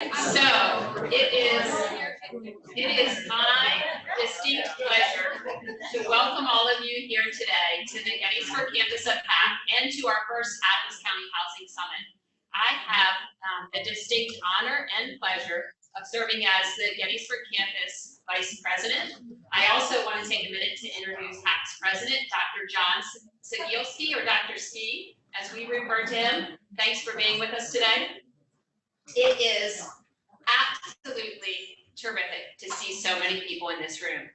So it is my distinct pleasure to welcome all of you here today to the Gettysburg campus of HAP and to our first Adams County Housing Summit. I have the distinct honor and pleasure of serving as the Gettysburg campus vice president. I also want to take a minute to introduce HAP's president, Dr. John Sigielski, or Dr. Ski, as we refer to him. Thanks for being with us today. It is absolutely terrific to see so many people in this room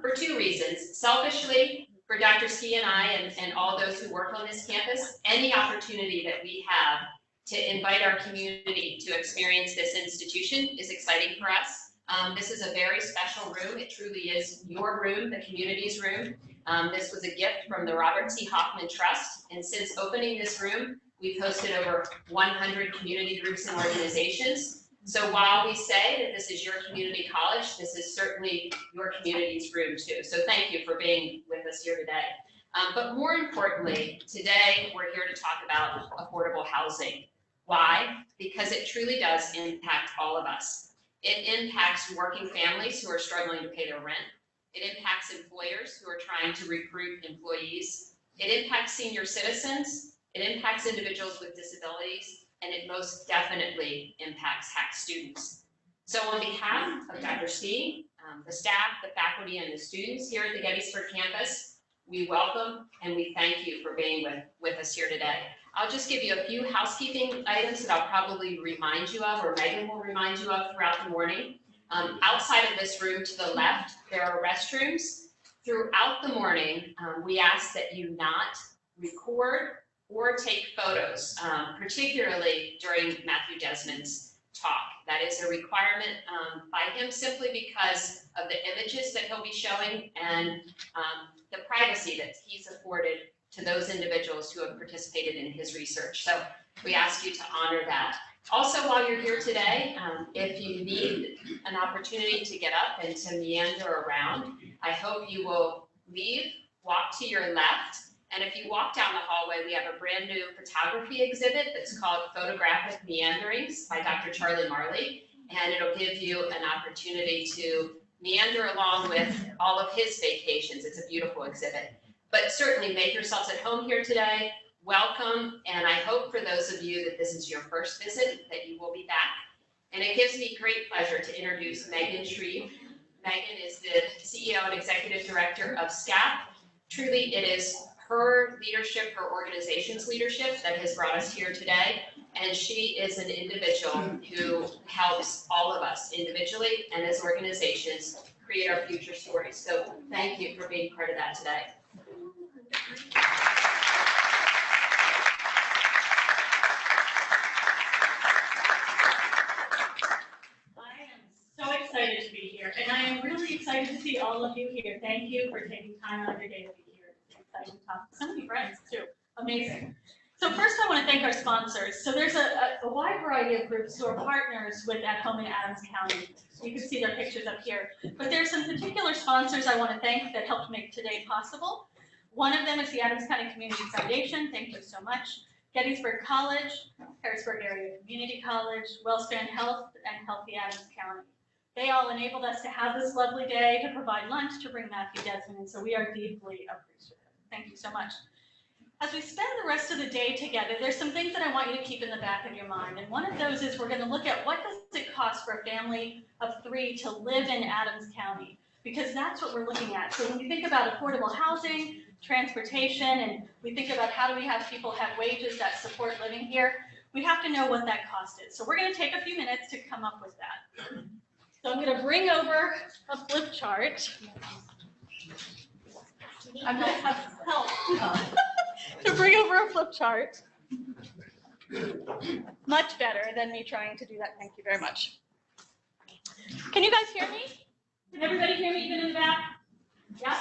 for two reasons. Selfishly, for Dr. Ski and I and all those who work on this campus, any opportunity that we have to invite our community to experience this institution is exciting for us. This is a very special room. It truly is your room, the community's room. This was a gift from the Robert C. Hoffman Trust, and since opening this room, we've hosted over 100 community groups and organizations. So while we say that this is your community college, this is certainly your community's room too. So thank you for being with us here today. But more importantly, today we're here to talk about affordable housing. Why? Because it truly does impact all of us. It impacts working families who are struggling to pay their rent. It impacts employers who are trying to recruit employees. It impacts senior citizens. It impacts individuals with disabilities, and it most definitely impacts HAC students. So on behalf of Dr. Ski, the staff, the faculty, and the students here at the Gettysburg campus, we welcome and we thank you for being with us here today. I'll just give you a few housekeeping items that I'll probably remind you of, or Megan will remind you of throughout the morning. Outside of this room to the left, there are restrooms. Throughout the morning, we ask that you not record or take photos, particularly during Matthew Desmond's talk. That is a requirement by him simply because of the images that he'll be showing and the privacy that he's afforded to those individuals who have participated in his research. So we ask you to honor that. Also, while you're here today, if you need an opportunity to get up and to meander around, I hope you will leave, walk to your left, and if you walk down the hallway, we have a brand new photography exhibit that's called Photographic Meanderings by Dr. Charlie Marley, and it'll give you an opportunity to meander along with all of his vacations. It's a beautiful exhibit. But certainly make yourselves at home here today. Welcome, and I hope for those of you that this is your first visit that you will be back. And it gives me great pleasure to introduce Megan Shreve. Megan is the CEO and Executive Director of SCAP. Truly, it is her leadership, her organization's leadership that has brought us here today. And she is an individual who helps all of us individually and as organizations create our future stories. So thank you for being part of that today. So excited to be here, and I am really excited to see all of you here. Thank you for taking time out of your day to be here. It's exciting to talk to so many friends too. Amazing. So first I want to thank our sponsors. So there's a wide variety of groups who are partners with At Home in Adams County. You can see their pictures up here. But there's some particular sponsors I want to thank that helped make today possible. One of them is the Adams County Community Foundation. Thank you so much. Gettysburg College, Harrisburg Area Community College, Wellspan Health, and Healthy Adams County. They all enabled us to have this lovely day, to provide lunch, to bring Matthew Desmond in, so we are deeply appreciative. Thank you so much. As we spend the rest of the day together, there's some things that I want you to keep in the back of your mind, and one of those is we're going to look at what does it cost for a family of 3 to live in Adams County, because that's what we're looking at. So when we think about affordable housing, transportation, and we think about how do we have people have wages that support living here, we have to know what that cost is. So we're going to take a few minutes to come up with that. So I'm going to bring over a flip chart. I'm going to have help to bring over a flip chart. Much better than me trying to do that. Thank you very much. Can you guys hear me? Can everybody hear me even in the back? Yeah?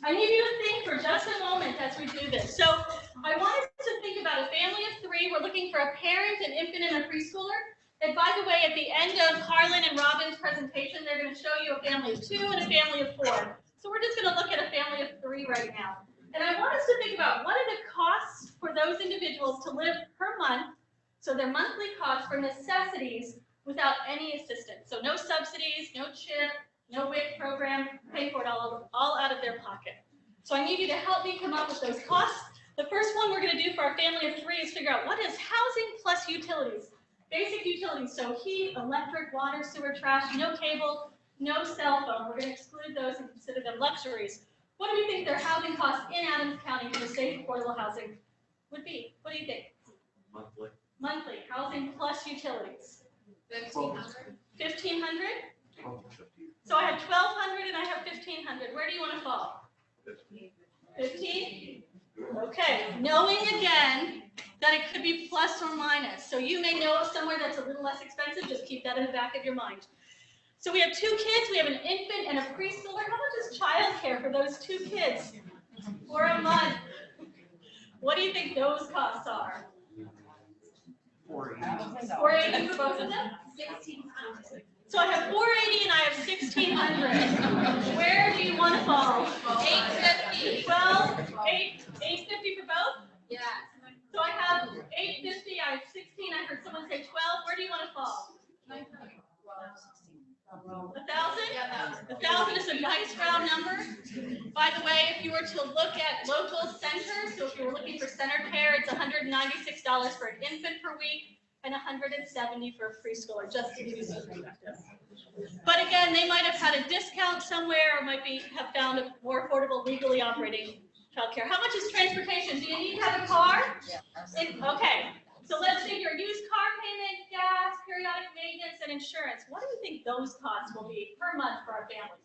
I need you to think for just a moment as we do this. So I want us to think about a family of 3. We're looking for a parent, an infant, and a preschooler. And by the way, at the end of Harlan and Robin's presentation, they're going to show you a family of 2 and a family of 4. So we're just going to look at a family of 3 right now. And I want us to think about what are the costs for those individuals to live per month, so their monthly costs for necessities without any assistance. So no subsidies, no CHIP, no WIC program, pay for it all out of their pocket. So I need you to help me come up with those costs. The first one we're going to do for our family of 3 is figure out what is housing plus utilities. Basic utilities, so heat, electric, water, sewer, trash, no cable, no cell phone. We're going to exclude those and consider them luxuries. What do we think their housing costs in Adams County for the safe, affordable housing would be? What do you think? Monthly. Monthly, housing plus utilities. 1,500. 1,500? 1250. So I have 1,200 and I have 1,500. Where do you want to fall? 15. 15? Okay, knowing again that it could be plus or minus. So you may know of somewhere that's a little less expensive, just keep that in the back of your mind. So we have 2 kids, we have an infant and a preschooler. How much is childcare for those 2 kids for a month? What do you think those costs are? 480 for both of them? 1,600. So I have 480 and I have 1,600. Where do you want to fall? 850. 850 for both? Yeah. So I have 850, I have 16, I heard someone say 12. Where do you want to fall? 1,000? Yeah, 1,000 is a nice round number. By the way, if you were to look at local centers, so if you were looking for center care, it's $196 for an infant per week and $170 for a preschooler, just to give you some perspective. But again, they might have had a discount somewhere or have found a more affordable legally operating childcare. How much is transportation? Do you need to have a car? Okay. So let's figure used car payment, gas, periodic maintenance, and insurance. What do you think those costs will be per month for our family?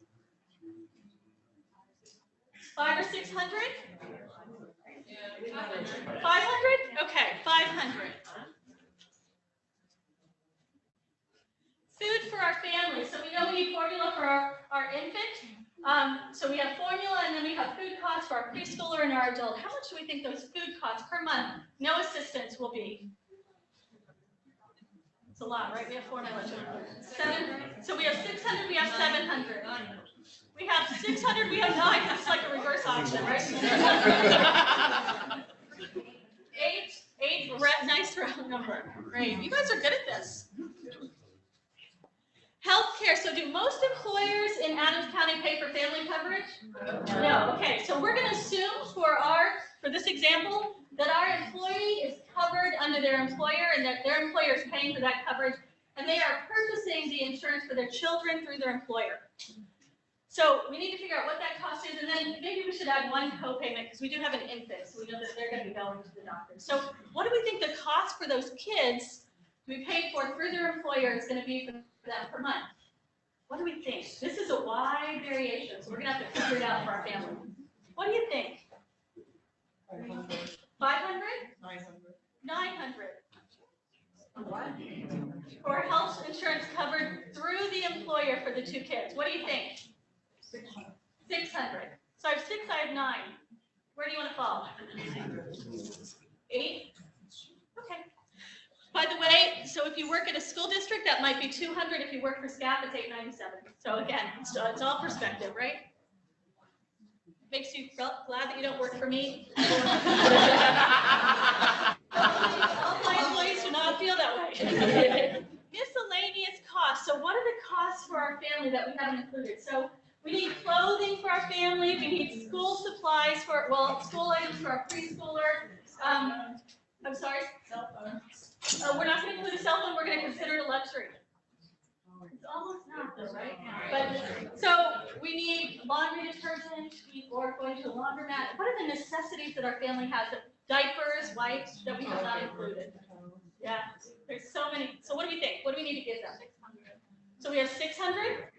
500 or 600? 500? Okay, 500. Food for our family. So we know we need formula for our infant. So we have formula, and then we have food costs for our preschooler and our adult. How much do we think those food costs per month, no assistance, will be? It's a lot, right? We have formula. 7. So we have 600, we have 700. We have 600, we have 9. That's like a reverse auction, right? 8, nice round number. Great. You guys are good at this. Healthcare. So do most employers in Adams County pay for family coverage? No. Okay. So we're going to assume for this example that our employee is covered under their employer and that their employer is paying for that coverage, and they are purchasing the insurance for their children through their employer. So we need to figure out what that cost is, and then maybe we should add one co-payment because we do have an infant, so we know that they're going to be going to the doctor. So what do we think the cost for those kids to be paid for through their employer is going to be for them per month? What do we think? This is a wide variation, so we're going to have to figure it out for our family. What do you think? 500? 900. For health insurance covered through the employer for the 2 kids. What do you think? 600. So I have 6, I have 9. Where do you want to fall? 8? Okay. By the way, so if you work at a school district, that might be 200. If you work for staff, it's 897. So again, it's all perspective, right? Makes you glad that you don't work for me? All my employees do not feel that way. Miscellaneous costs. So what are the costs for our family that we haven't included? So we need clothing for our family. We need school supplies school items for our preschooler. I'm sorry? Cell phone. We're not going to include a cell phone. We're going to consider it a luxury. It's almost not though, right? But so we need laundry detergent, or going to a laundromat. What are the necessities that our family has? Diapers, wipes that we have not included. Yeah, there's so many. So what do we think? What do we need to give them? 600. So we have 600.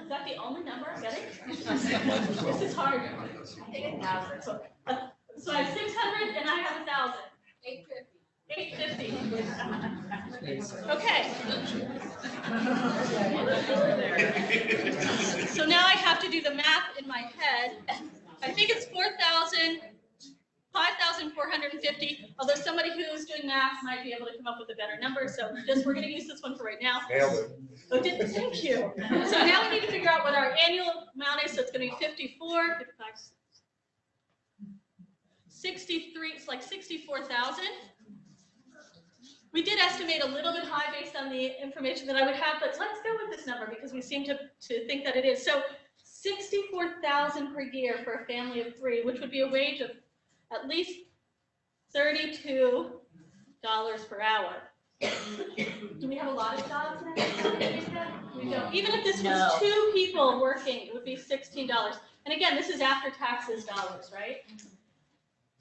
Is that the only number? Get it? This is hard. I think 1,000. So I have 600 and I have 1,000. 850. 850. Okay. So now I have to do the math in my head. I think it's 5,450. Although somebody who's doing math might be able to come up with a better number. So we're going to use this one for right now. Nailed it. Oh, thank you. So now we need to figure out what our annual amount is. So it's going to be 54, 55, 63. It's like 64,000. We did estimate a little bit high based on the information that I would have, but let's go with this number because we seem to think that it is. So 64,000 per year for a family of 3, which would be a wage of at least $32 per hour. Do we have a lot of jobs in that? We don't. Even if this was 2 people working, it would be $16. And again, this is after taxes dollars, right?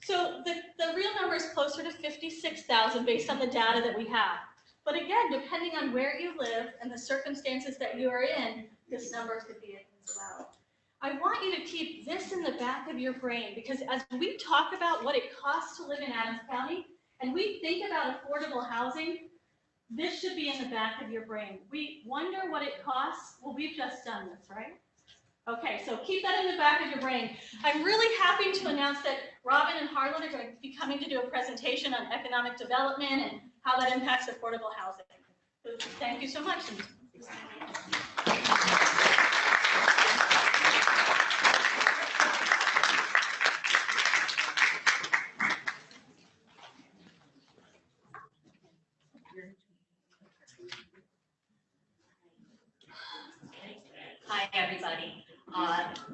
So the real number is closer to 56,000 based on the data that we have. But again, depending on where you live and the circumstances that you are in, this number could be as well. I want you to keep this in the back of your brain because as we talk about what it costs to live in Adams County and we think about affordable housing, this should be in the back of your brain. We wonder what it costs. Well, we've just done this, right? Okay, so keep that in the back of your brain. I'm really happy to announce that Robin and Harlan are going to be coming to do a presentation on economic development and how that impacts affordable housing. So thank you so much. Hi, everybody.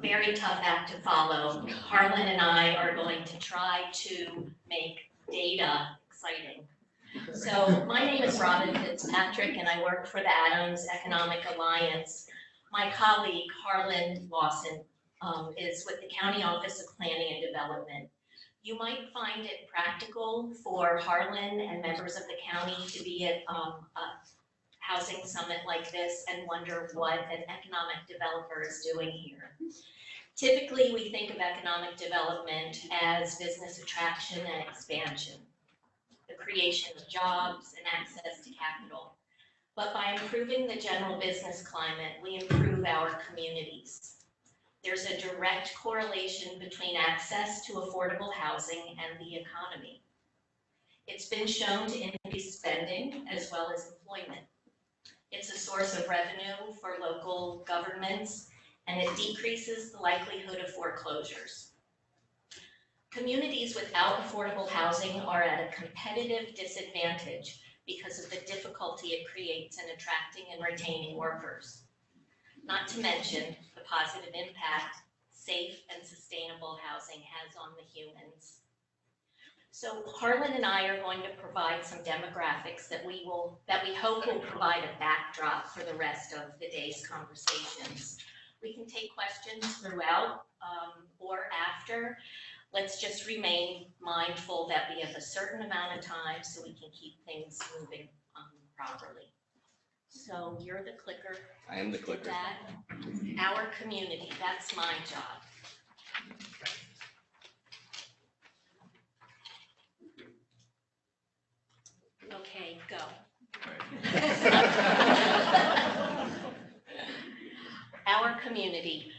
Very tough act to follow. Harlan and I are going to try to make data exciting. So my name is Robin Fitzpatrick, and I work for the Adams Economic Alliance. My colleague, Harlan Lawson, is with the County Office of Planning and Development. You might find it practical for Harlan and members of the county to be at a housing summit like this and wonder what an economic developer is doing here. Typically, we think of economic development as business attraction and expansion, the creation of jobs and access to capital. But by improving the general business climate, we improve our communities. There's a direct correlation between access to affordable housing and the economy. It's been shown to increase spending as well as employment. It's a source of revenue for local governments, and it decreases the likelihood of foreclosures. Communities without affordable housing are at a competitive disadvantage because of the difficulty it creates in attracting and retaining workers. Not to mention the positive impact safe and sustainable housing has on the humans. So Harlan and I are going to provide some demographics that we hope will provide a backdrop for the rest of the day's conversations. We can take questions throughout or after. Let's just remain mindful that we have a certain amount of time so we can keep things moving properly. So you're the clicker. I am the clicker. Our community, that's my job. Okay, go. Our community.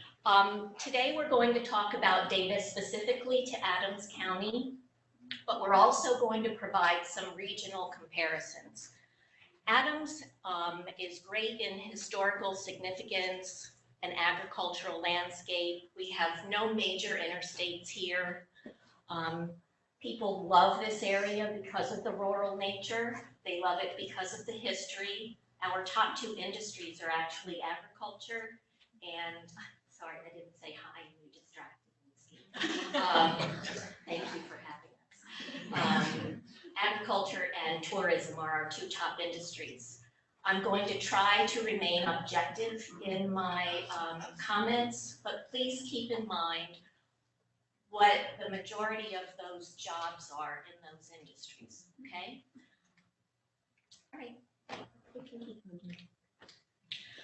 Today we're going to talk about data specifically to Adams County, but we're also going to provide some regional comparisons. Adams is great in historical significance and agricultural landscape. We have no major interstates here. People love this area because of the rural nature. They love it because of the history. Our top 2 industries are actually agriculture and, sorry, I didn't say hi, you distracted me. Thank you for having us. Agriculture and tourism are our 2 top industries. I'm going to try to remain objective in my comments, but please keep in mind what the majority of those jobs are in those industries, okay? All right, we can keep moving.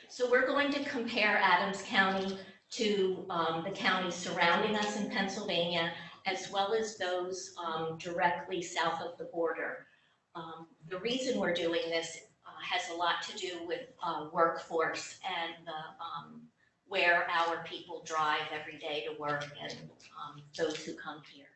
So we're going to compare Adams County to the counties surrounding us in Pennsylvania, as well as those directly south of the border. The reason we're doing this has a lot to do with workforce and where our people drive every day to work and those who come here.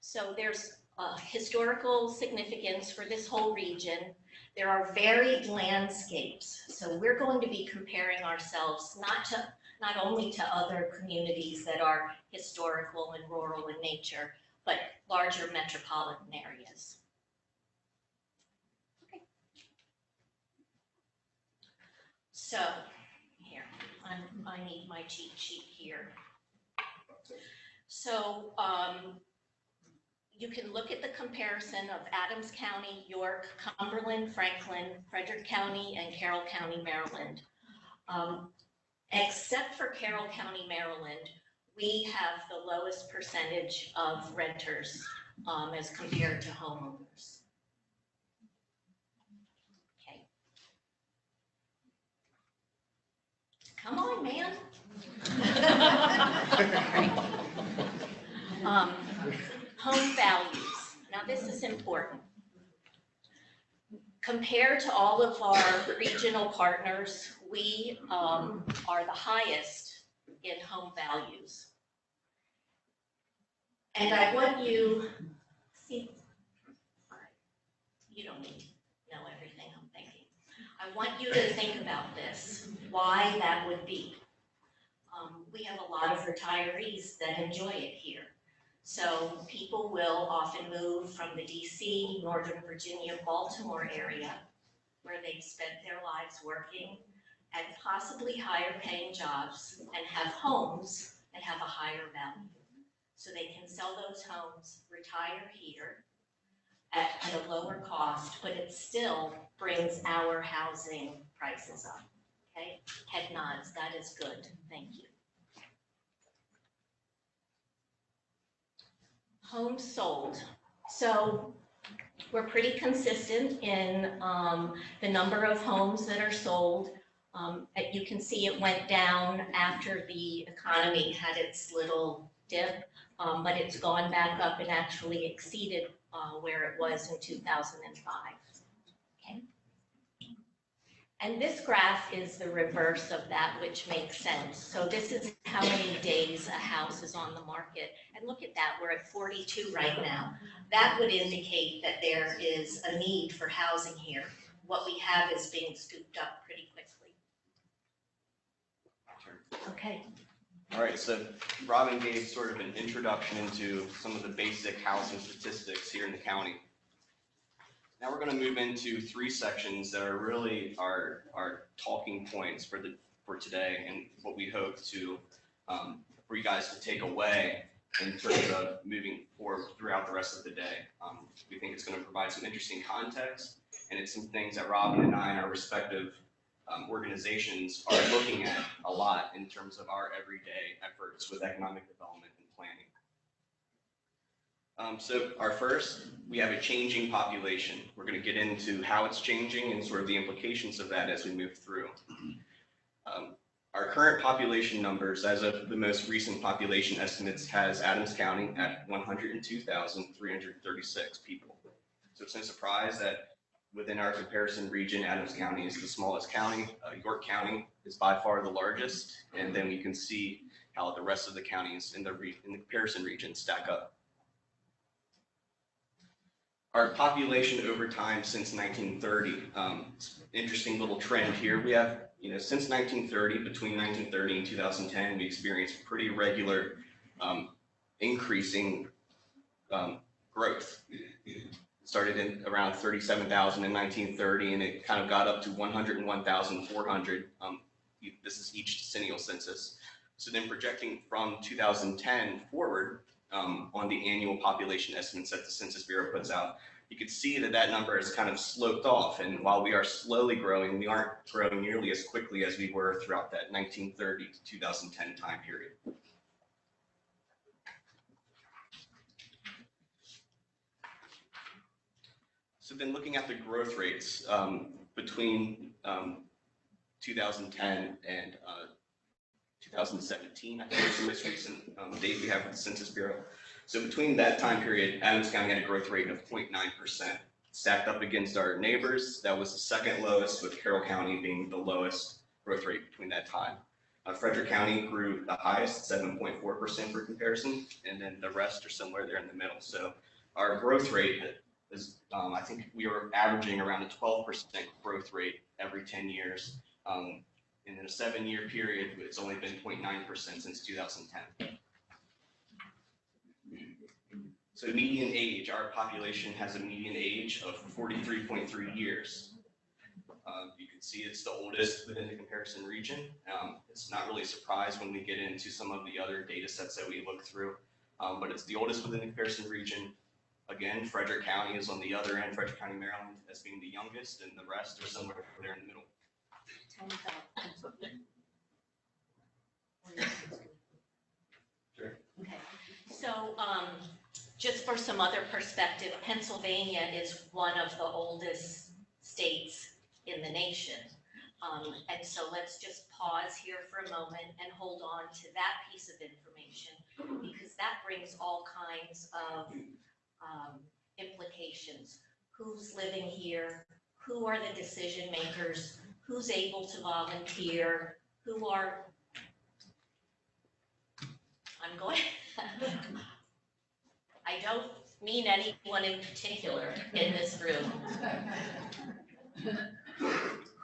So there's historical significance for this whole region. There are varied landscapes. So we're going to be comparing ourselves not only to other communities that are historical and rural in nature, but larger metropolitan areas. So, here, I need my cheat sheet here. So, you can look at the comparison of Adams County, York, Cumberland, Franklin, Frederick County, and Carroll County, Maryland. Except for Carroll County, Maryland, we have the lowest percentage of renters as compared to homeowners. Okay. Come on, man. Home values. Now this is important. Compared to all of our regional partners, we are the highest in home values. And I want you, see, you don't need to know everything I'm thinking. I want you to think about this, why that would be. We have a lot of retirees that enjoy it here. So people will often move from the DC, Northern Virginia, Baltimore area, where they've spent their lives working at possibly higher paying jobs and have homes that have a higher value. So they can sell those homes, retire here at a lower cost, but it still brings our housing prices up. Okay, head nods, that is good, thank you. Homes sold. So we're pretty consistent in the number of homes that are sold. You can see it went down after the economy had its little dip, but it's gone back up and actually exceeded where it was in 2005. Okay. And this graph is the reverse of that, which makes sense. So this is how many days a house is on the market. And look at that, we're at 42 right now. That would indicate that there is a need for housing here. What we have is being scooped up pretty quickly. Okay. All right, so Robin gave sort of an introduction into some of the basic housing statistics here in the county. Now we're going to move into three sections that are really our talking points for today, and what we hope to for you guys to take away in terms of moving forward throughout the rest of the day. We think it's going to provide some interesting context, and it's some things that Robin and I and our respective organizations are looking at a lot in terms of our everyday efforts with economic development and planning. So our first, we have a changing population. We're going to get into how it's changing and sort of the implications of that as we move through. Our current population numbers, as of the most recent population estimates, has Adams County at 102,336 people. So it's no surprise that within our comparison region, Adams County is the smallest county. York County is by far the largest, and then we can see how the rest of the counties in the comparison region stack up. Our population over time since 1930, interesting little trend here. We have, since 1930, between 1930 and 2010, we experienced pretty regular increasing growth. It started in around 37,000 in 1930, and it kind of got up to 101,400. This is each decennial census. So then projecting from 2010 forward, on the annual population estimates that the Census Bureau puts out, you can see that that number has kind of sloped off. And while we are slowly growing, we aren't growing nearly as quickly as we were throughout that 1930 to 2010 time period. So then looking at the growth rates between 2010 and 2017, I think is the most recent date we have with the Census Bureau. So between that time period, Adams County had a growth rate of 0.9%. Stacked up against our neighbors, that was the second lowest, with Carroll County being the lowest growth rate between that time. Frederick County grew the highest, 7.4% for comparison, and then the rest are somewhere there in the middle. So our growth rate is, I think we were averaging around a 12% growth rate every 10 years. And in a 7-year period, it's only been 0.9% since 2010. So median age, our population has a median age of 43.3 years. You can see it's the oldest within the comparison region. It's not really a surprise when we get into some of the other data sets that we look through, but it's the oldest within the comparison region. Again, Frederick County is on the other end, Frederick County, Maryland, as being the youngest, and the rest are somewhere there in the middle. Sure. Okay, so, just for some other perspective, Pennsylvania is one of the oldest states in the nation. And so let's just pause here for a moment and hold on to that piece of information, because that brings all kinds of implications. Who's living here? Who are the decision makers? Who's able to volunteer? Who are, I'm going, I don't mean anyone in particular in this room.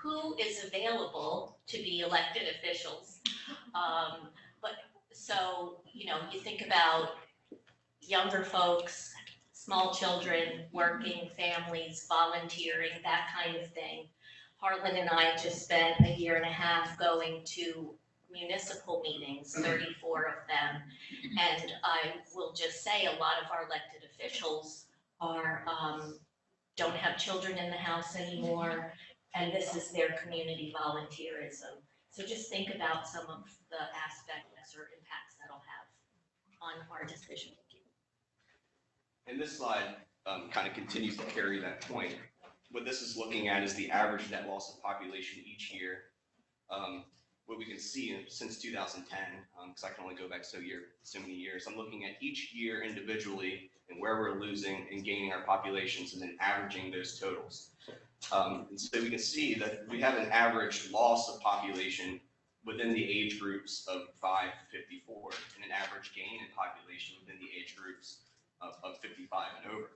Who is available to be elected officials? But so, you know, you think about younger folks, small children, working families, volunteering, that kind of thing. Harlan and I just spent a year and a half going to municipal meetings, 34 of them. And I will just say a lot of our elected officials are, don't have children in the house anymore, and this is their community volunteerism. So just think about some of the aspects or impacts that'll have on our decision making. And this slide kind of continues to carry that point. What this is looking at is the average net loss of population each year. What we can see since 2010, because I can only go back so many years, I'm looking at each year individually and where we're losing and gaining our populations and then averaging those totals. And so we can see that we have an average loss of population within the age groups of 5 to 54 and an average gain in population within the age groups of 55 and over.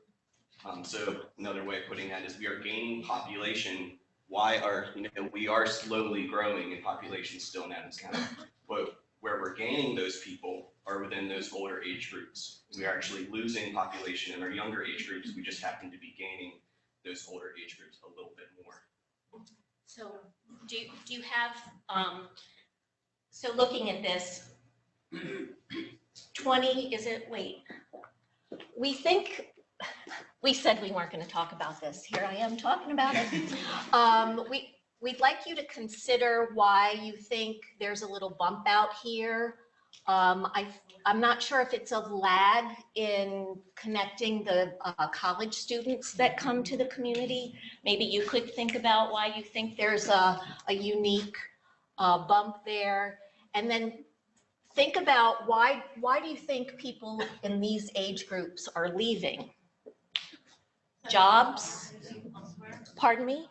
So another way of putting that is we are gaining population. Why are, we are slowly growing in population still in Adams County, but where we're gaining those people are within those older age groups. We are actually losing population in our younger age groups. We just happen to be gaining those older age groups a little bit more. So do you have, so looking at this, 20, is it, wait, we said we weren't going to talk about this. Here I am talking about it. We'd like you to consider why you think there's a little bump out here. I'm not sure if it's a lag in connecting the college students that come to the community. Maybe you could think about why you think there's a unique bump there. And then think about why do you think people in these age groups are leaving? Jobs? Pardon me?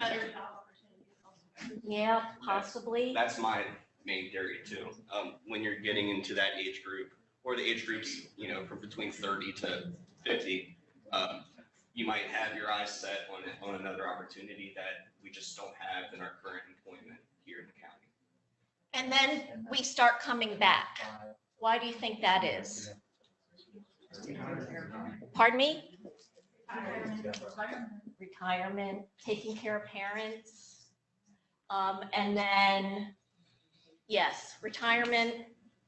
Yeah, possibly. That's my main theory too. When you're getting into that age group, or the age groups, from between 30 to 50, you might have your eyes set on another opportunity that we just don't have in our current employment here in the county. And then we start coming back. Why do you think that is? Pardon me? Retirement, taking care of parents. And then, yes, retirement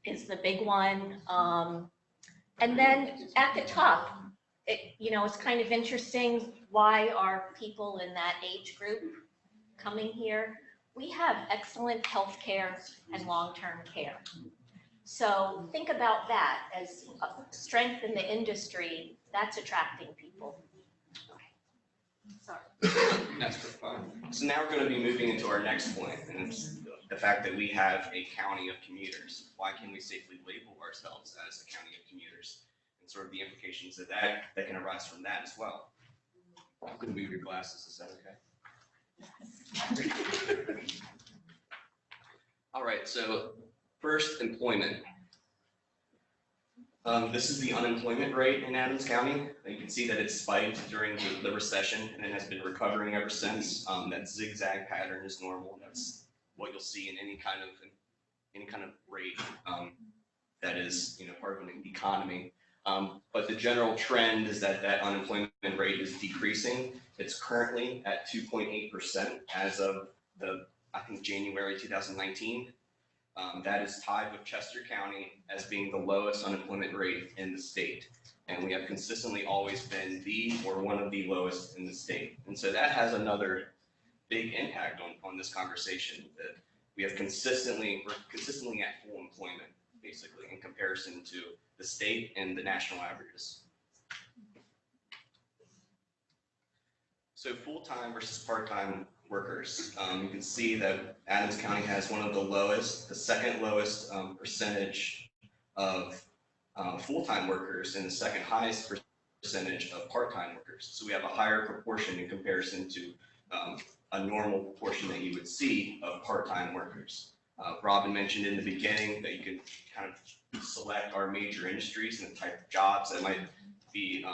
is the big one. And then at the top, it's kind of interesting. Why are people in that age group coming here? We have excellent health care and long-term care. So think about that as a strength in the industry, that's attracting people. Sorry. That's fine. So now we're going to be moving into our next point, and it's the fact that we have a county of commuters. Why can we safely label ourselves as a county of commuters? And sort of the implications of that can arise from that as well. I'm going to move your glasses, is that okay? All right, so first, employment. This is the unemployment rate in Adams County. You can see that it spiked during the recession and it has been recovering ever since. That zigzag pattern is normal. That's what you'll see in any kind of rate that is part of an economy. But the general trend is that unemployment rate is decreasing. It's currently at 2.8% as of I think January 2019. That is tied with Chester County as being the lowest unemployment rate in the state. And we have consistently always been the or one of the lowest in the state. And so that has another big impact on this conversation, that we're consistently at full employment, basically, in comparison to the state and the national averages. So full-time versus part-time workers. You can see that Adams County has one of the second lowest percentage of full-time workers and the second highest percentage of part-time workers. So we have a higher proportion in comparison to a normal proportion that you would see of part-time workers. Robin mentioned in the beginning that you can kind of select our major industries and the type of jobs that might be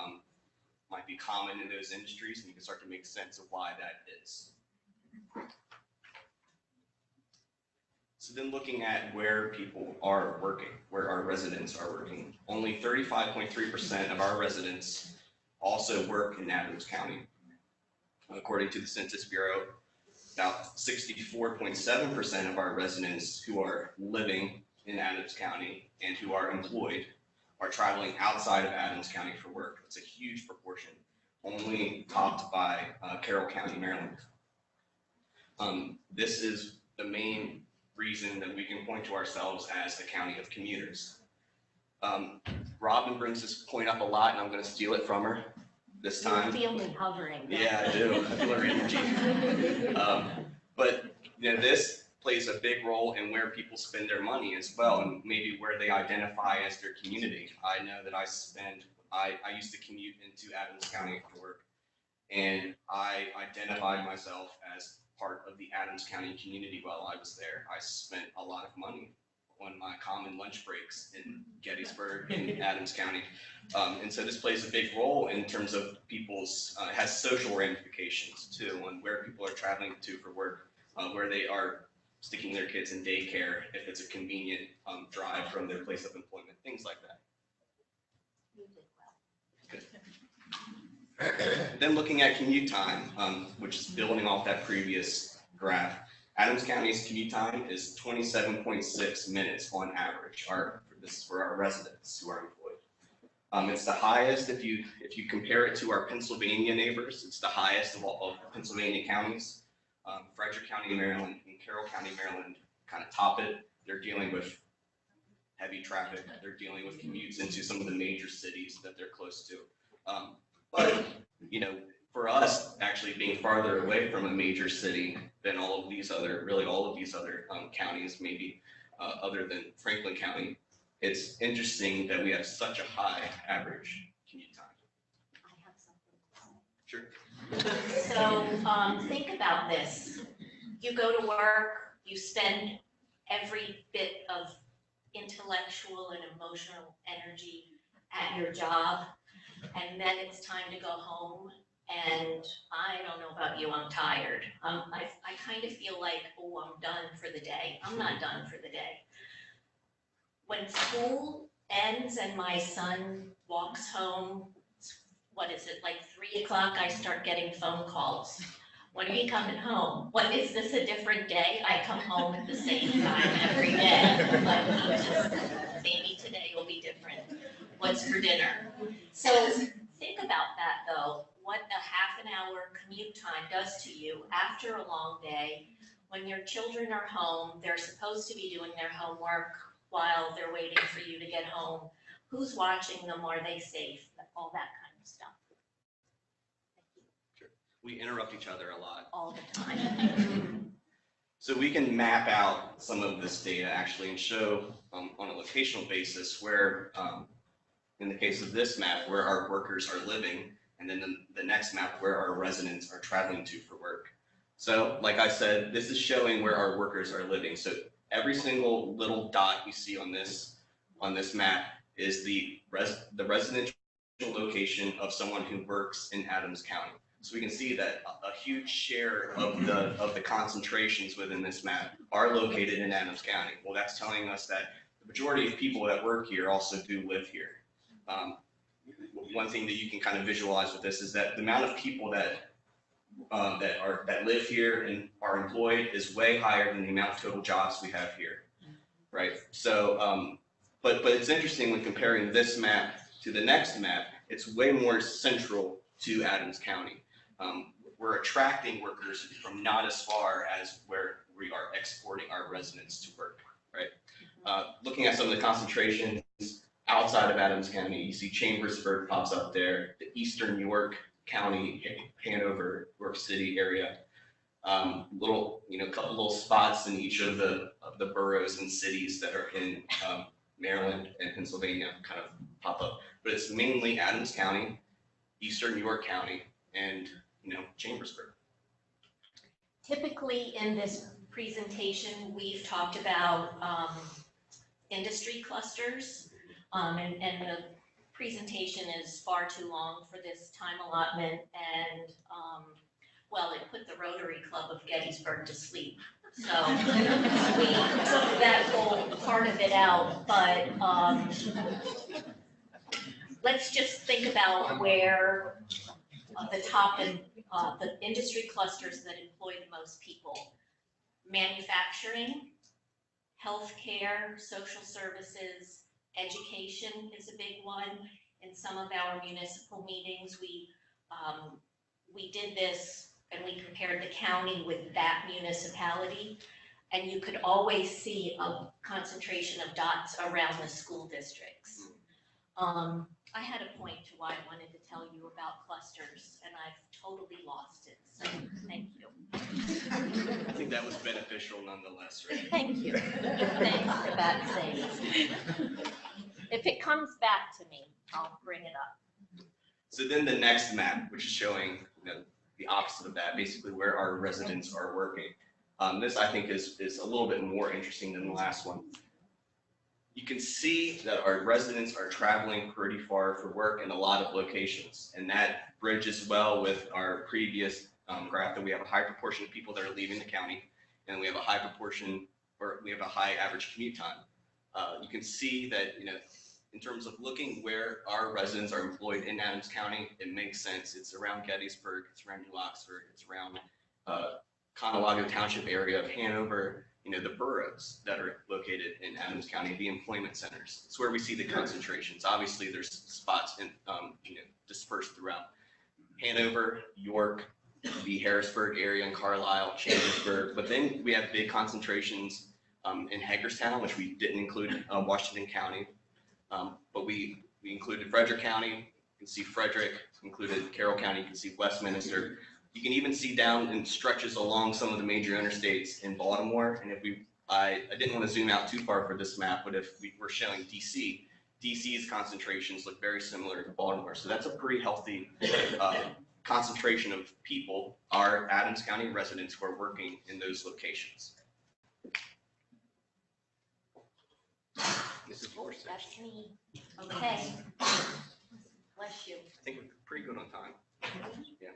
common in those industries, and you can start to make sense of why that is. So then looking at where people are working, where our residents are working, only 35.3% of our residents also work in Adams County. According to the Census Bureau, about 64.7% of our residents who are living in Adams County and who are employed are traveling outside of Adams County for work. It's a huge proportion, only topped by Carroll County, Maryland. This is the main reason that we can point to ourselves as a county of commuters. Robin brings this point up a lot, and I'm going to steal it from her this time. You feel me hovering. Yeah, I do. I feel her energy. But this plays a big role in where people spend their money as well, and maybe where they identify as their community. I know that I used to commute into Adams County for work, and I identified myself as part of the Adams County community while I was there. I spent a lot of money on my common lunch breaks in Gettysburg and Adams County. And so this plays a big role in terms of people's, it has social ramifications too, on where people are traveling to for work, where they are sticking their kids in daycare, if it's a convenient drive from their place of employment, things like that. Then looking at commute time, which is building off that previous graph, Adams County's commute time is 27.6 minutes on average. This is for our residents who are employed. It's the highest if you compare it to our Pennsylvania neighbors. It's the highest of all of Pennsylvania counties. Frederick County, Maryland, and Carroll County, Maryland kind of top it. They're dealing with heavy traffic. They're dealing with commutes into some of the major cities that they're close to. But for us, actually being farther away from a major city than all of these other counties, maybe other than Franklin County, it's interesting that we have such a high average commute time. I have something. Sure. So think about this. You go to work, you spend every bit of intellectual and emotional energy at your job, and then it's time to go home. And I don't know about you, I'm tired. I kind of feel like, oh, I'm done for the day. I'm not done for the day. When school ends and my son walks home, what is it, like 3 o'clock, I start getting phone calls. When are you coming home? What, is this a different day? I come home at the same time every day. Like, maybe today will be different. What's for dinner? So think about that though, what a half an hour commute time does to you after a long day. When your children are home, they're supposed to be doing their homework while they're waiting for you to get home. Who's watching them? Are they safe? All that kind of stuff. Sure. We interrupt each other a lot. All the time. So we can map out some of this data actually and show on a locational basis where, in the case of this map, where our workers are living, and then the next map where our residents are traveling to for work. So like I said, this is showing where our workers are living. So every single little dot you see on this map is the residential location of someone who works in Adams County. So we can see that a huge share of the concentrations within this map are located in Adams County. Well, that's telling us that the majority of people that work here also do live here. One thing that you can kind of visualize with this is that the amount of people that that live here and are employed is way higher than the amount of total jobs we have here, right? So, but it's interesting when comparing this map to the next map, it's way more central to Adams County. We're attracting workers from not as far as where we are exporting our residents to work, right? Looking at some of the concentrations outside of Adams County, you see Chambersburg pops up there, the Eastern York County, Hanover, York City area. Couple little spots in each of the boroughs and cities that are in Maryland and Pennsylvania kind of pop up. But it's mainly Adams County, Eastern York County, and Chambersburg. Typically in this presentation, we've talked about industry clusters, and the presentation is far too long for this time allotment, and well, it put the Rotary Club of Gettysburg to sleep. So we took that whole part of it out, but let's just think about where the top and the industry clusters that employ the most people. Manufacturing, healthcare, social services, education is a big one. In some of our municipal meetings, we did this and we compared the county with that municipality, and you could always see a concentration of dots around the school districts. I had a point to why I wanted to tell you about clusters, and I've totally lost it, so thank you. I think that was beneficial nonetheless, right? Thank you. Thanks for that saying. If it comes back to me, I'll bring it up. So then the next map, which is showing the opposite of that, basically where our residents are working. This I think is a little bit more interesting than the last one. You can see that our residents are traveling pretty far for work in a lot of locations, and that bridges well with our previous graph that we have a high proportion of people that are leaving the county, and we have a high proportion, or we have a high average commute time. You can see that in terms of looking where our residents are employed in Adams County, it makes sense. It's around Gettysburg, it's around New Oxford, it's around Conewago Township area of Hanover, the boroughs that are located in Adams County, the employment centers. It's where we see the concentrations. Obviously, there's spots in, dispersed throughout Hanover, York, the Harrisburg area, and Carlisle, Chambersburg. But then we have big concentrations in Hagerstown, which we didn't include Washington County. But we included Frederick County. You can see Frederick, included Carroll County, you can see Westminster. You can even see down in stretches along some of the major interstates in Baltimore. And if I didn't want to zoom out too far for this map, but if we were showing DC, DC's concentrations look very similar to Baltimore. So that's a pretty healthy concentration of people, our Adams County residents who are working in those locations. This is yours. That's me. Okay. Bless you. I think we're pretty good on time. Yeah.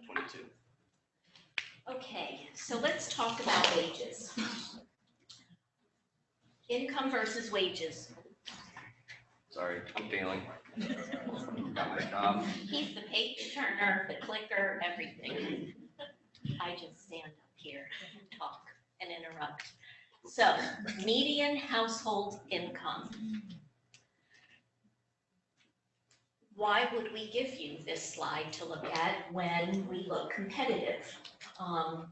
22. Okay, so let's talk about wages. Income versus wages. Sorry, I'm failing. Got my job. He's the page turner, the clicker, everything. I just stand up here and talk and interrupt. So, median household income. Why would we give you this slide to look at when we look competitive?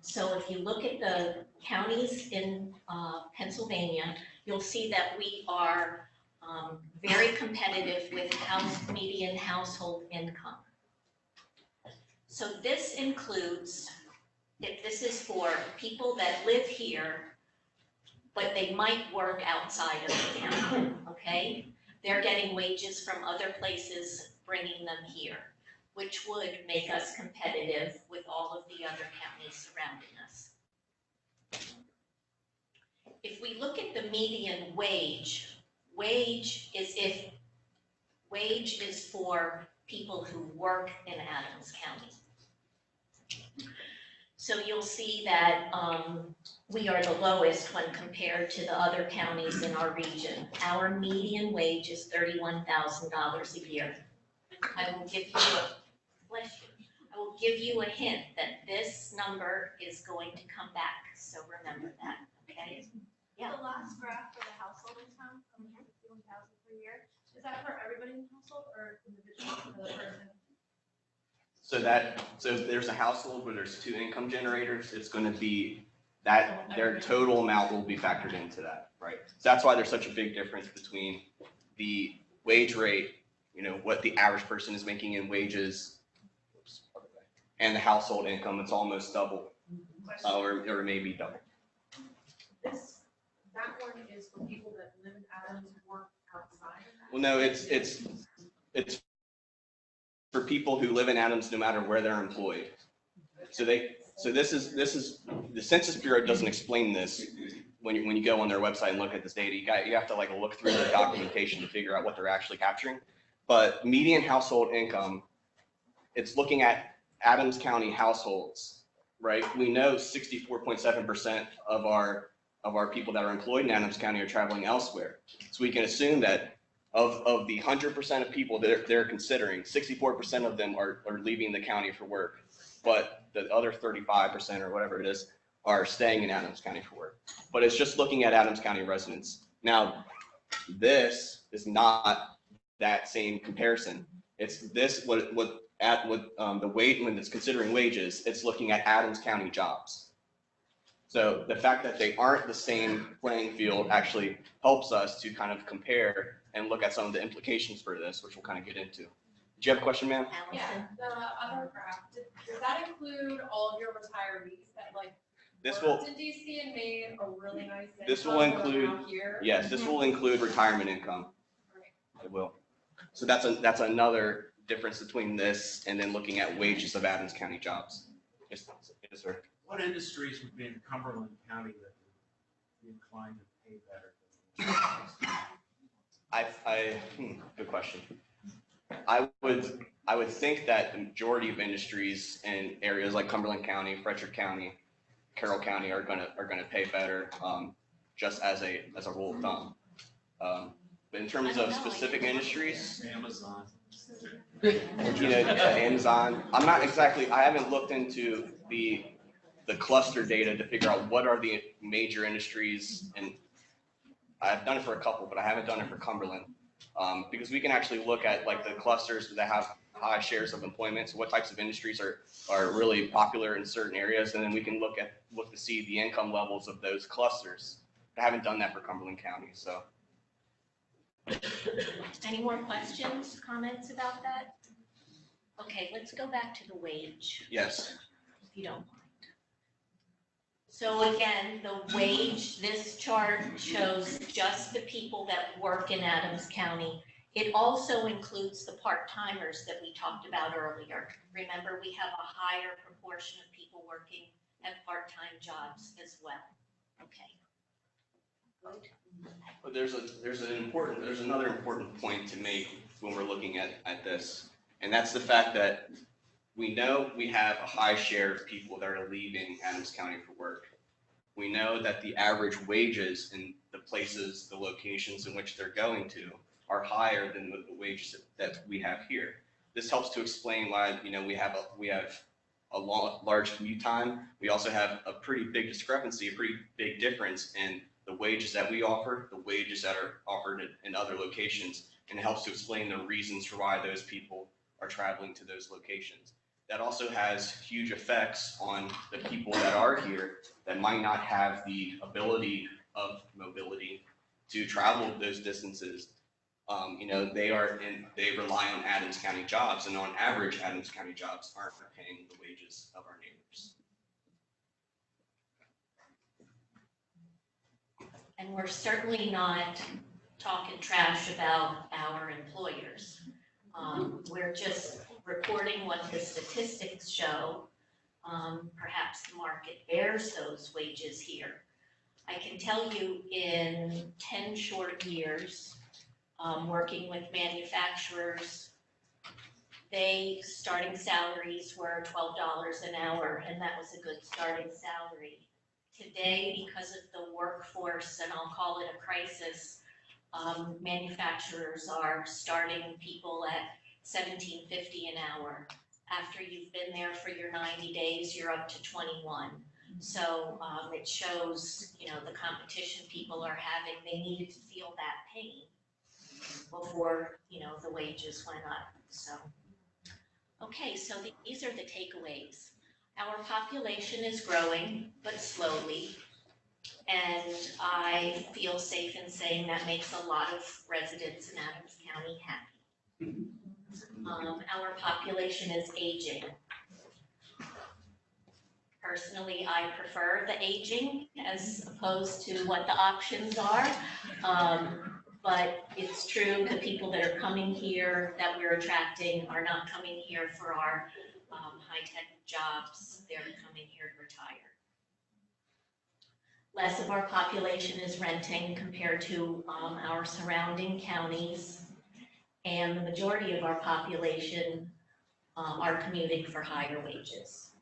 So if you look at the counties in Pennsylvania, you'll see that we are very competitive with median household income. So this includes, if this is for people that live here, but they might work outside of the county, okay? They're getting wages from other places, bringing them here, which would make us competitive with all of the other counties surrounding us. If we look at the median wage, wage is for people who work in Adams County. So you'll see that we are the lowest when compared to the other counties in our region. Our median wage is $31,000 a year. I will give you a, bless you, I will give you a hint that this number is going to come back, so remember that, okay? Yeah. The last graph for the household income, 51,000 per year, is that for everybody in the household or individual for the person? So there's a household where there's 2 income generators, it's gonna be that, their total amount will be factored into that, right? So that's why there's such a big difference between the wage rate, you know, what the average person is making in wages, and the household income, it's almost double, or maybe double. That one is for people that live in Adams who work outside of that? Well, no, it's for people who live in Adams no matter where they're employed. So this is, the Census Bureau doesn't explain this when you go on their website and look at this data. You have to like look through the documentation to figure out what they're actually capturing. But median household income, it's looking at Adams County households, right? We know 64.7% of our people that are employed in Adams County are traveling elsewhere. So we can assume that of the 100% of people that they're considering, 64% of them are leaving the county for work. But the other 35% or whatever it is are staying in Adams County for work. But it's just looking at Adams County residents. Now, this is not that same comparison. It's this, the weight, when it's considering wages, it's looking at Adams County jobs. So the fact that they aren't the same playing field actually helps us to kind of compare and look at some of the implications for this, which we'll kind of get into. Do you have a question, ma'am? Yeah, the other graph, does that include all of your retirees that like worked in DC and made a really nice income? This will include, around here? yes, this will include retirement income. It will. So that's another difference between this and then looking at wages of Adams County jobs. Yes, sir. What industries would be in Cumberland County that would be inclined to pay better? Good question. I would think that the majority of industries in areas like Cumberland County, Frederick County, Carroll County are gonna pay better, just as a rule of thumb. But in terms of specific industries, Amazon. Amazon, I haven't looked into the cluster data to figure out what are the major industries, and I've done it for a couple, but I haven't done it for Cumberland. Because we can actually look at like the clusters that have high shares of employment, so what types of industries are really popular in certain areas, and then we can look to see the income levels of those clusters. I haven't done that for Cumberland County, so. Any more questions, comments about that? Okay, let's go back to the wage, Yes. if you don't mind. So again, the wage, this chart shows just the people that work in Adams County. It also includes the part-timers that we talked about earlier. Remember, we have a higher proportion of people working at part-time jobs as well. Okay. Good. But there's another important point to make when we're looking at this, and that's the fact that we know we have a high share of people that are leaving Adams County for work. We know that the average wages in the places, the locations in which they're going to are higher than the wages that we have here. This helps to explain why, we have a large commute time. We also have a pretty big discrepancy, a pretty big difference in the wages that we offer, the wages that are offered in other locations, and it helps to explain the reasons for why those people are traveling to those locations. That also has huge effects on the people that are here that might not have the ability of mobility to travel those distances. They rely on Adams County jobs, and on average, Adams County jobs aren't paying the wages of our neighbors. And we're certainly not talking trash about our employers. We're just reporting what the statistics show. Perhaps the market bears those wages here. I can tell you in 10 short years, working with manufacturers, starting salaries were $12 an hour, and that was a good starting salary. Today, because of the workforce, and I'll call it a crisis, manufacturers are starting people at $17.50 an hour. After you've been there for your 90 days, you're up to 21. So it shows, the competition people are having, they needed to feel that pain before, the wages went up. So, okay, so these are the takeaways. Our population is growing, but slowly. And I feel safe in saying that makes a lot of residents in Adams County happy. Our population is aging. Personally, I prefer the aging as opposed to what the options are. But it's true, the people that are coming here that we're attracting are not coming here for our high-tech jobs. They're coming here to retire. Less of our population is renting compared to our surrounding counties. And the majority of our population are commuting for higher wages.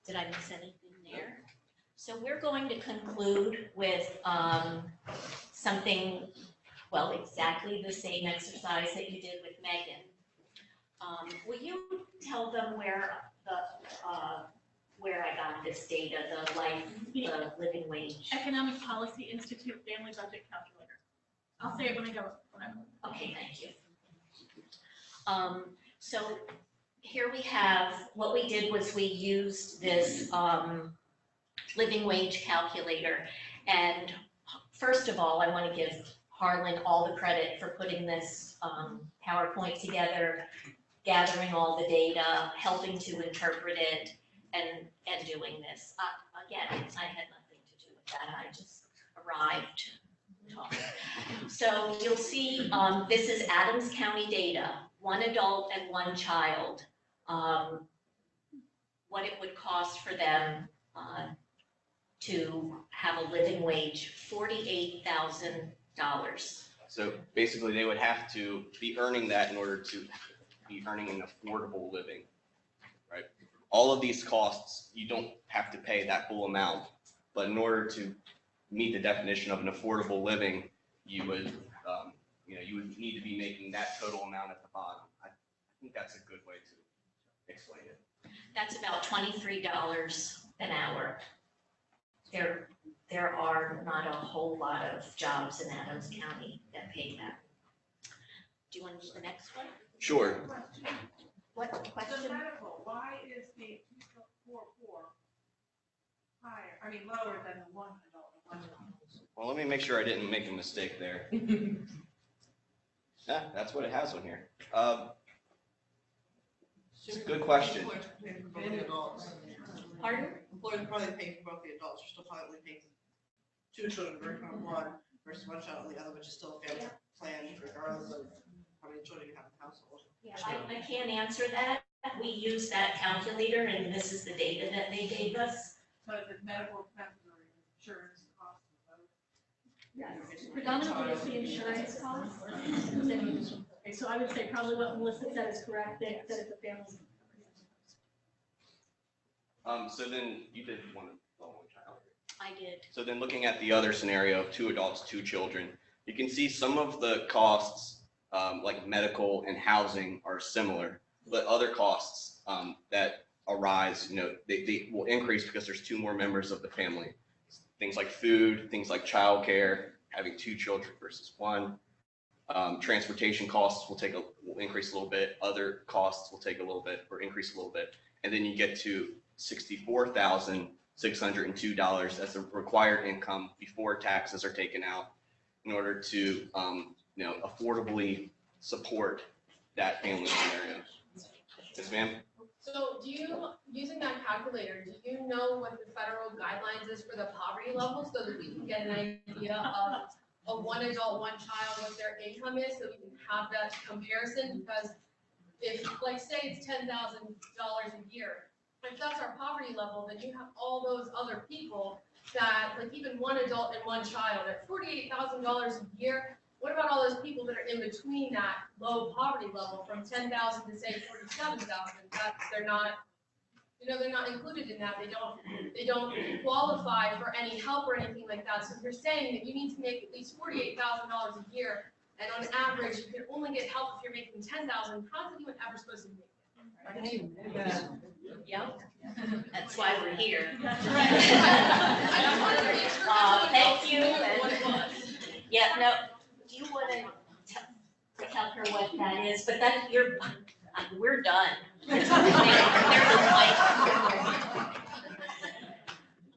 Did I miss anything there? So we're going to conclude with something, well, exactly the same exercise that you did with Megan. Will you tell them where I got this data, the living wage? Economic Policy Institute Family Budget Calculator. I'll say it when I go. Okay, thank you. So here we have, what we did was we used this living wage calculator. And first of all, I want to give Harlan all the credit for putting this PowerPoint together, gathering all the data, helping to interpret it, and doing this. Again, I had nothing to do with that. I just arrived. So you'll see this is Adams County data, 1 adult and 1 child, what it would cost for them to have a living wage, $48,000. So basically, they would have to be earning that in order to be earning an affordable living, right? All of these costs, you don't have to pay that full amount, but in order to meet the definition of an affordable living, you would, you would need to be making that total amount at the bottom. I think that's a good way to explain it. That's about $23 an hour. There are not a whole lot of jobs in Adams County that pay that. Do you want to do the next one? Sure. What The question? medical, why is the 244 higher, lower than the 1 adult and 1 child? Well, let me make sure I didn't make a mistake there. Yeah, that's what it has on here. It's a good question. Pardon? Employers probably paying for both the adults, you're still probably paying 2 children versus 1 versus 1 child and the other, which is still a family plan regardless of how many children you have in the household. Yeah, I can't answer that. We use that calculator and this is the data that they gave us. So is it medical expenses or insurance costs? Yes, predominantly it's the insurance costs. Okay, so I would say probably what Melissa said is correct, that it's a family. So then you did 1 child. I did. So then looking at the other scenario of 2 adults, 2 children, you can see some of the costs like medical and housing are similar, but other costs that arise, they will increase because there's 2 more members of the family. Things like food, things like childcare, having 2 children versus 1. Transportation costs will increase a little bit. Other costs will take a little bit or increase a little bit. And then you get to $64,602 as a required income before taxes are taken out in order to, affordably support that family scenario. Yes, ma'am? So using that calculator, do you know what the federal guidelines is for the poverty level so that we can get an idea of a 1 adult, 1 child, what their income is, so we can have that comparison? Because if, say it's $10,000 a year, if that's our poverty level, then you have all those other people that, even 1 adult and 1 child at $48,000 a year. What about all those people that are in between that low poverty level from 10,000 to say 47,000? That they're not included in that. They don't qualify for any help or anything like that. So if you're saying that you need to make at least $48,000 a year And on average, you can only get help if you're making 10,000. How's anyone ever supposed to make it? Yep, that's why we're here. I just wanted to make sure. Thank you. What it was. Yeah, no, do you want to tell her what that is? But that, we're done. There's a mic.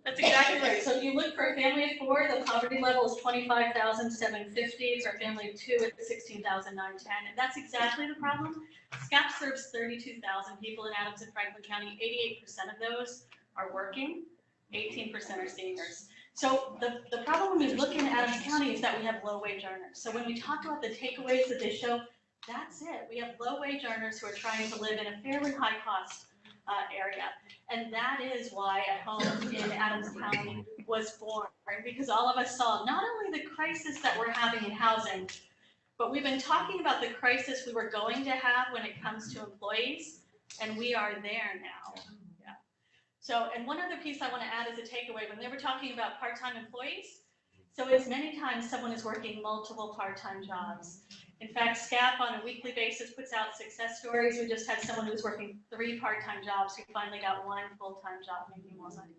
That's exactly right. So if you look for a family of 4, the poverty level is 25,750. For a family of 2, it's 16,910. And that's exactly the problem. SCAP serves 32,000 people in Adams and Franklin County. 88% of those are working, 18% are seniors. So the problem when we look in Adams County is that we have low wage earners. So when we talk about the takeaways that they show, that's it. We have low wage earners who are trying to live in a fairly high cost area. And that is why At Home in Adams County was born, right? Because all of us saw not only the crisis that we're having in housing, but we've been talking about the crisis we were going to have when it comes to employees, and we are there now. Yeah. So, and one other piece I want to add as a takeaway, when they were talking about part-time employees, so it's many times someone is working multiple part-time jobs. In fact, SCAP on a weekly basis puts out success stories. We just had someone who was working 3 part-time jobs who finally got 1 full-time job making more money.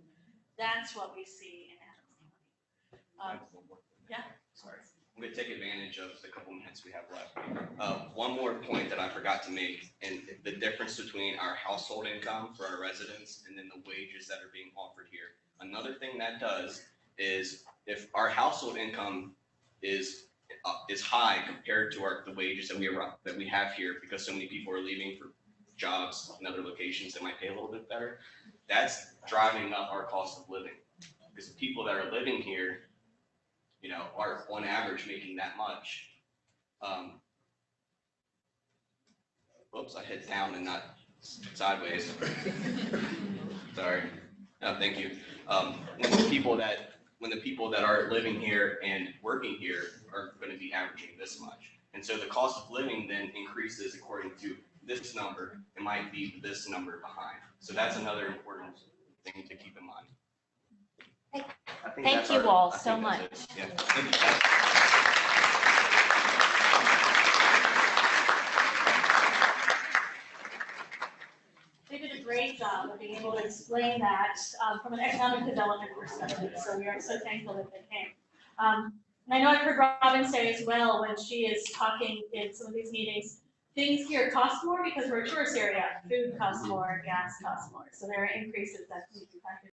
That's what we see in Adams County. Yeah. Sorry. I'm going to take advantage of the couple minutes we have left. One more point that I forgot to make, and the difference between our household income for our residents and then the wages that are being offered here. Another thing that does is if our household income is high compared to the wages that we have here, because so many people are leaving for jobs in other locations that might pay a little bit better, that's driving up our cost of living. Because the people that are living here, you know, are on average making that much. Whoops, I hit down and not sideways. Sorry. No, thank you. When the people that are living here and working here are going to be averaging this much. And so the cost of living then increases according to this number. It might be this number behind. So that's another important thing to keep in mind. I think Thank that's you our- all I so think much. that's it. Yeah. Thank you. They did a great job of being able to explain that from an economic development perspective. So we are so thankful that they came. And I know I've heard Robin say as well when she is talking in some of these meetings, things here cost more because we're a tourist area. Food costs more, gas costs more. So there are increases that we can factor